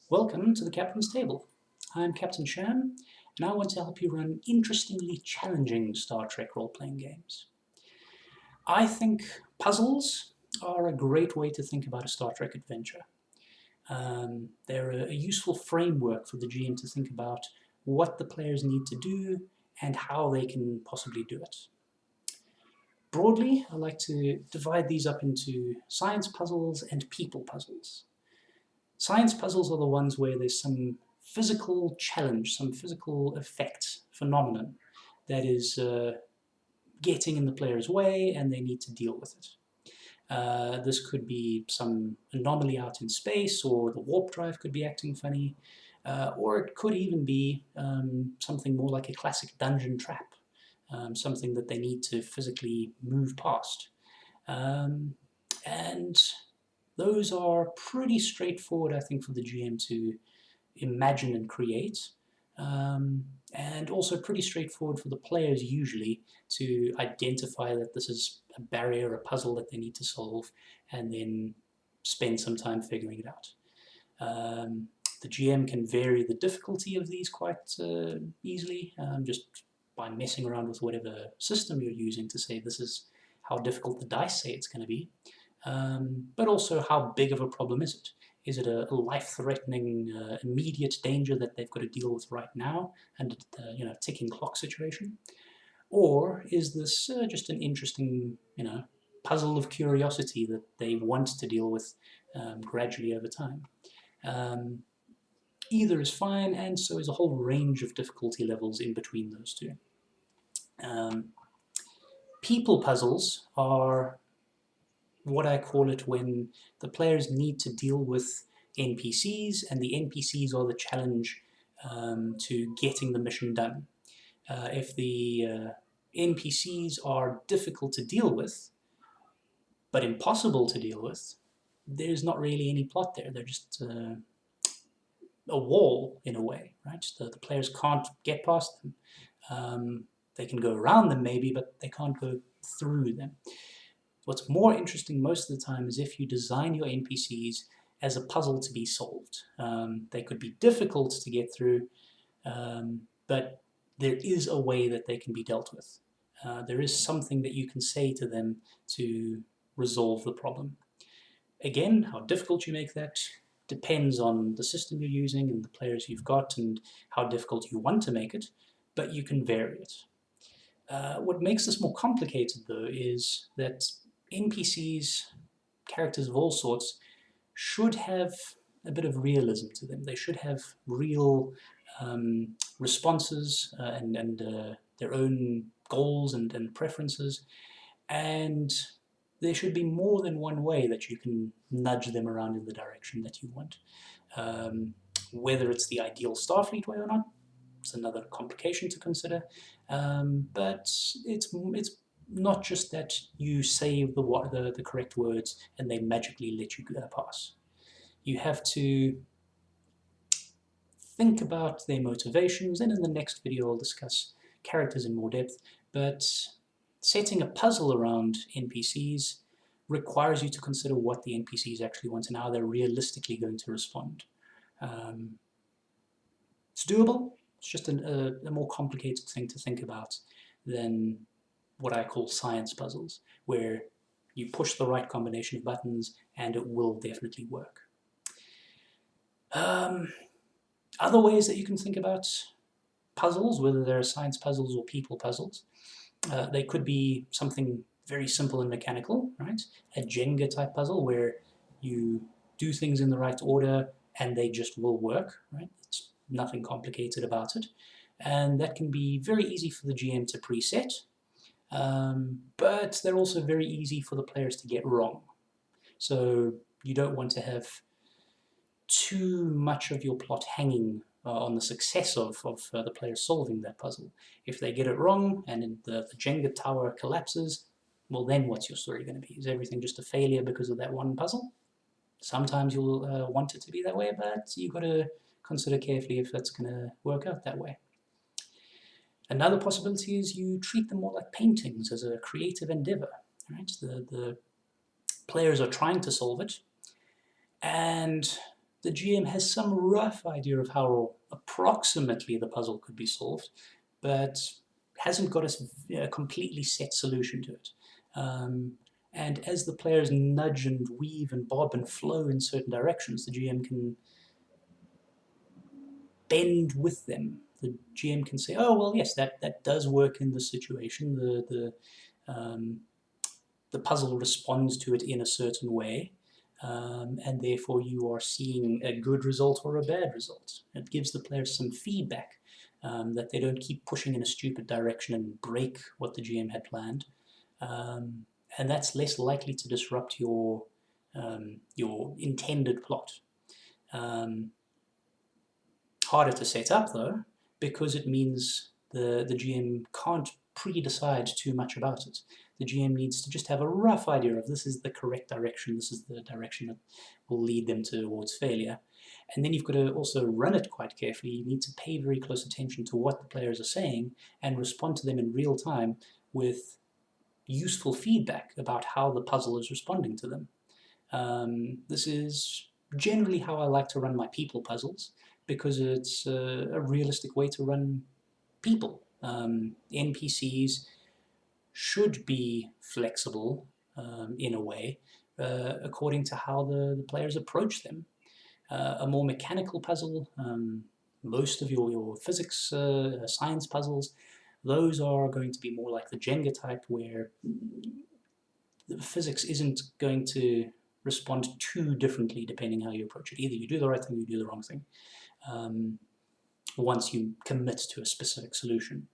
Welcome to the Captain's Table. I'm Captain Sham, and I want to help you run interestingly challenging Star Trek role-playing games. I think puzzles are a great way to think about a Star Trek adventure. They're a useful framework for the GM to think about what the players need to do and how they can possibly do it. Broadly, I like to divide these up into science puzzles and people puzzles. Science puzzles are the ones where there's some physical challenge, some physical effect, phenomenon that is getting in the player's way and they need to deal with it. This could be some anomaly out in space, or the warp drive could be acting funny, or it could even be something more like a classic dungeon trap, something that they need to physically move past. And those are pretty straightforward, I think, for the GM to imagine and create, and also pretty straightforward for the players usually to identify that this is a barrier, a puzzle that they need to solve, and then spend some time figuring it out. The GM can vary the difficulty of these quite easily, just by messing around with whatever system you're using to say this is how difficult the dice say it's going to be. But also how big of a problem is it? Is it a life-threatening, immediate danger that they've got to deal with right now, and a ticking clock situation? Or is this just an interesting, puzzle of curiosity that they want to deal with gradually over time? Either is fine, and so is a whole range of difficulty levels in between those two. People puzzles are what I call it when the players need to deal with NPCs, and the NPCs are the challenge to getting the mission done. If the NPCs are difficult to deal with, but impossible to deal with, there's not really any plot there. They're just a wall, in a way, right? The players can't get past them. They can go around them maybe, but they can't go through them. What's more interesting most of the time is if you design your NPCs as a puzzle to be solved. They could be difficult to get through, but there is a way that they can be dealt with. There is something that you can say to them to resolve the problem. Again, how difficult you make that depends on the system you're using and the players you've got and how difficult you want to make it, but you can vary it. What makes this more complicated, though, is that NPCs, characters of all sorts, should have a bit of realism to them. They should have real responses and their own goals and preferences, and there should be more than one way that you can nudge them around in the direction that you want. Whether it's the ideal Starfleet way or not, it's another complication to consider. But it's not just that you say the correct words and they magically let you pass. You have to think about their motivations, and in the next video I'll discuss characters in more depth, but setting a puzzle around NPCs requires you to consider what the NPCs actually want and how they're realistically going to respond. It's doable. It's just a more complicated thing to think about than what I call science puzzles, where you push the right combination of buttons and it will definitely work. Other ways that you can think about puzzles, whether they're science puzzles or people puzzles, they could be something very simple and mechanical, right? A Jenga type puzzle where you do things in the right order and they just will work, right? It's nothing complicated about it. And that can be very easy for the GM to preset, but they're also very easy for the players to get wrong. So you don't want to have too much of your plot hanging on the success of the players solving that puzzle. If they get it wrong and the Jenga tower collapses, well then what's your story going to be? Is everything just a failure because of that one puzzle? Sometimes you'll want it to be that way, but you've got to consider carefully if that's going to work out that way. Another possibility is you treat them more like paintings as a creative endeavor. Right? The players are trying to solve it, and the GM has some rough idea of how approximately the puzzle could be solved, but hasn't got a completely set solution to it. And as the players nudge and weave and bob and flow in certain directions, the GM can bend with them. The GM can say, "Oh well, yes, that does work in this situation. The puzzle responds to it in a certain way, and therefore you are seeing a good result or a bad result." It gives the players some feedback, that they don't keep pushing in a stupid direction and break what the GM had planned, and that's less likely to disrupt your intended plot. Um, Harder to set up though, because it means the GM can't pre-decide too much about it. The GM needs to just have a rough idea of this is the correct direction, this is the direction that will lead them towards failure. And then you've got to also run it quite carefully. You need to pay very close attention to what the players are saying and respond to them in real time with useful feedback about how the puzzle is responding to them. This is generally how I like to run my people puzzles, because it's a realistic way to run people. NPCs should be flexible, in a way, according to how the players approach them. A more mechanical puzzle, most of your physics, science puzzles, those are going to be more like the Jenga type, where the physics isn't going to respond too differently depending how you approach it. Either you do the right thing or you do the wrong thing, once you commit to a specific solution.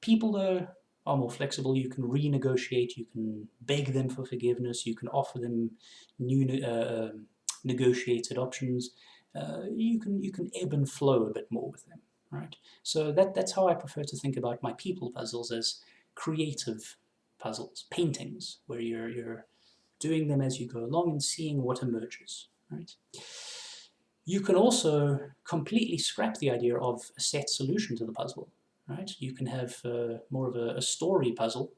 People, though, are more flexible. You can renegotiate, you can beg them for forgiveness, you can offer them new negotiated options. You can ebb and flow a bit more with them, right? So that's how I prefer to think about my people puzzles, as creative puzzles, paintings, where you're doing them as you go along and seeing what emerges, right? You can also completely scrap the idea of a set solution to the puzzle, right? You can have more of a story puzzle,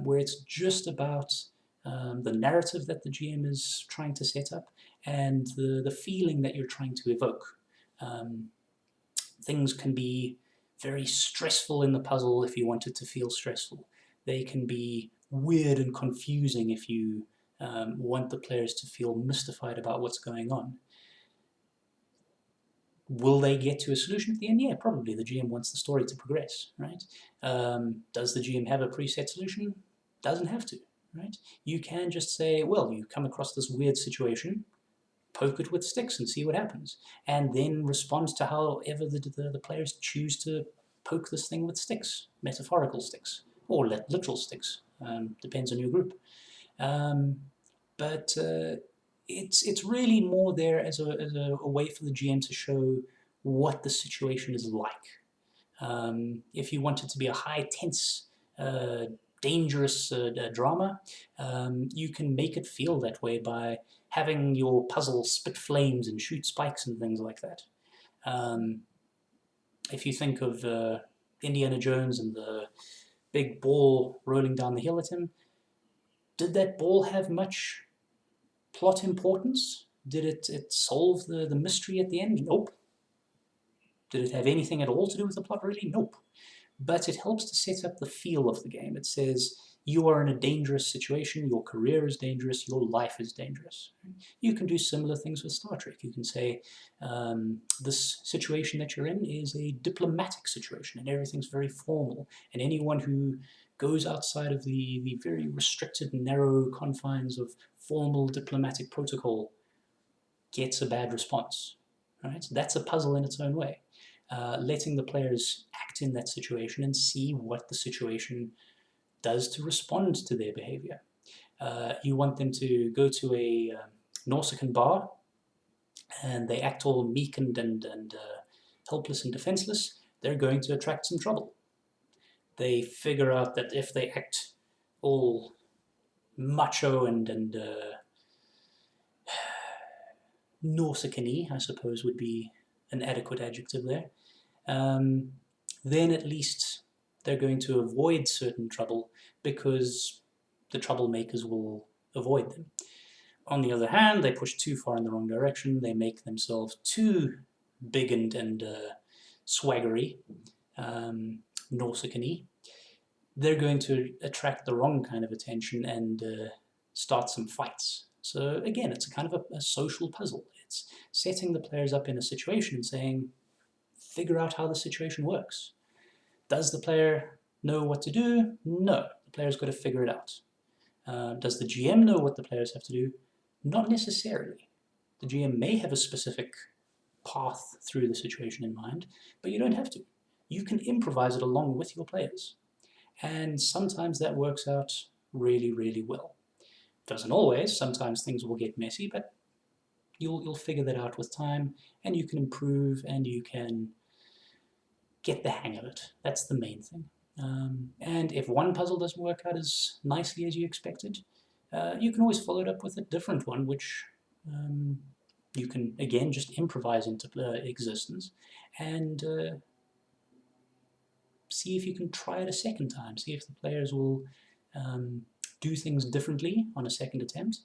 where it's just about the narrative that the GM is trying to set up and the feeling that you're trying to evoke. Um, Things can be very stressful in the puzzle if you want it to feel stressful. They can be weird and confusing if you want the players to feel mystified about what's going on. Will they get to a solution at the end? Yeah, probably. The GM wants the story to progress, right? Does the GM have a preset solution? Doesn't have to, right? You can just say, well, you come across this weird situation, poke it with sticks and see what happens, and then respond to however the players choose to poke this thing with sticks, metaphorical sticks, or literal sticks, depends on your group. Um, but it's really more there as a way for the GM to show what the situation is like. If you want it to be a high tense, dangerous drama, you can make it feel that way by having your puzzle spit flames and shoot spikes and things like that. Um, if you think of Indiana Jones and the big ball rolling down the hill at him, did that ball have much plot importance? Did it solve the mystery at the end? Nope. Did it have anything at all to do with the plot, really? Nope. But it helps to set up the feel of the game. It says, you are in a dangerous situation, your career is dangerous, your life is dangerous. You can do similar things with Star Trek. You can say, this situation that you're in is a diplomatic situation, and everything's very formal, and anyone who goes outside of the very restricted, narrow confines of formal diplomatic protocol gets a bad response. Right? That's a puzzle in its own way. Letting the players act in that situation and see what the situation does to respond to their behavior. You want them to go to a Nausicaan bar and they act all meek and helpless and defenseless. They're going to attract some trouble. They figure out that if they act all macho and Nausicaan-y, I suppose would be an adequate adjective there, then at least they're going to avoid certain trouble because the troublemakers will avoid them. On the other hand, they push too far in the wrong direction, they make themselves too big and swaggery, Nausicaa-y, they're going to attract the wrong kind of attention and start some fights. So again, it's a kind of a social puzzle. It's setting the players up in a situation and saying, figure out how the situation works. Does the player know what to do? No. The player's got to figure it out. Does the GM know what the players have to do? Not necessarily. The GM may have a specific path through the situation in mind, but you don't have to. You can improvise it along with your players. And sometimes that works out really, really well. Doesn't always. Sometimes things will get messy, but you'll figure that out with time, and you can improve, and you can get the hang of it. That's the main thing. And if one puzzle doesn't work out as nicely as you expected, you can always follow it up with a different one, which you can, again, just improvise into existence, and see if you can try it a second time. See if the players will do things differently on a second attempt.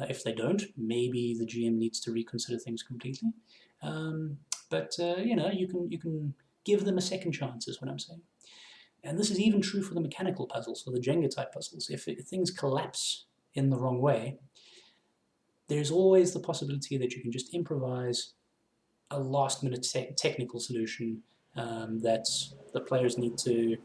If they don't, maybe the GM needs to reconsider things completely. But you can give them a second chance, is what I'm saying. And this is even true for the mechanical puzzles, for the Jenga type puzzles. If things collapse in the wrong way, there's always the possibility that you can just improvise a last minute technical solution that the players need to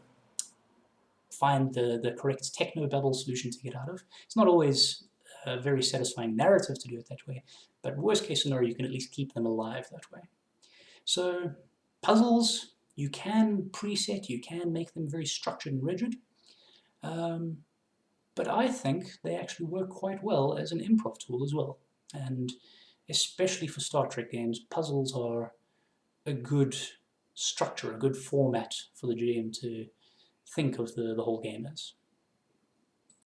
find the correct techno-babble solution to get out of. It's not always a very satisfying narrative to do it that way, but worst case scenario, you can at least keep them alive that way. So puzzles, you can preset, you can make them very structured and rigid, but I think they actually work quite well as an improv tool as well. And especially for Star Trek games, puzzles are a good structure, a good format for the GM to think of the whole game as.